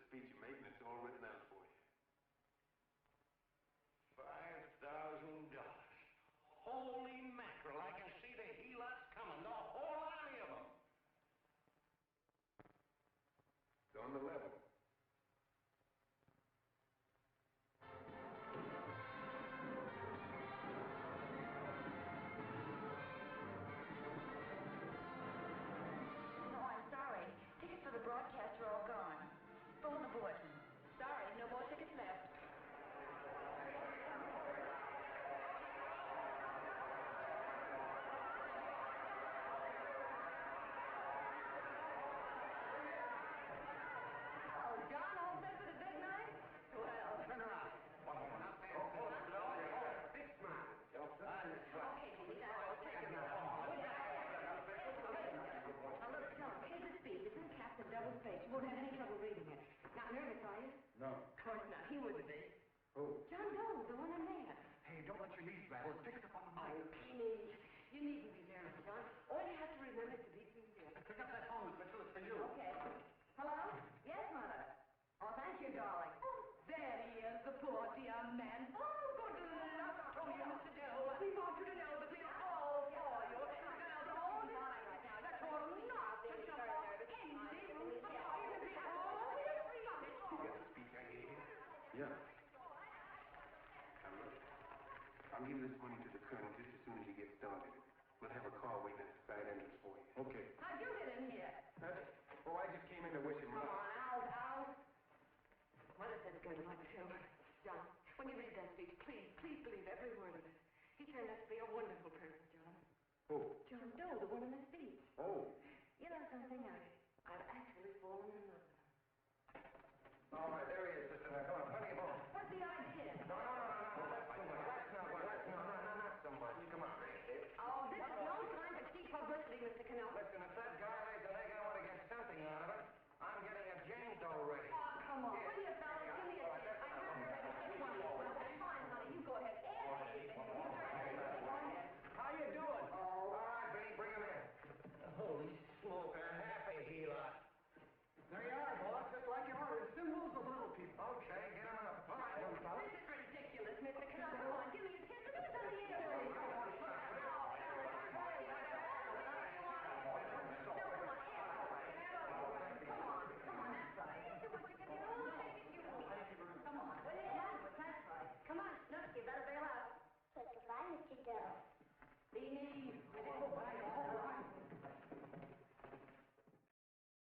speech you make, and it's all written out for you. $5,000. Holy mackerel, I can see the helots coming, the whole army of them. It's on the level. No, I'm sorry. Tickets for the broadcast are all gone. Phone the bulletin. Sorry, no more tickets left. Turn around. One moment. Big smile. Okay, Jeannie, now take him out. Now, look, John, here's the speech. It's in caps and double space. You won't have any trouble reading it. Not nervous, are you? No. Of course not. He wouldn't be. Who? John Doe, the one I met. Hey, don't let your knees rattle. Pick it up on the mic. Oh, Jeannie, you needn't be nervous, John. All you have to remember is to be sincere. Pick up that phone, Miss Mitchell. It's for you. Okay. Hello? Yes, Mother. Oh, thank you, darling. Oh, there he is, the poor dear man. Oh, good luck to you, Mr. Doe. We want you to know that we are all for you. The girls are all right now. That you're not to jump off any roof at all. It'll be all You got the speech I gave you? Yeah. Now look, I'll give this money to the colonel just as soon as he gets started. We'll have a car waiting at the side entrance for you. Okay. How'd you get in here? Oh, I just came in to wish him Come luck. on, out. Mother said it's going to like too. John, when you read that speech, please believe every word of it. He turned out to be a wonderful person, John. Who? John Doe, the one in the speech. Oh. You know something? I've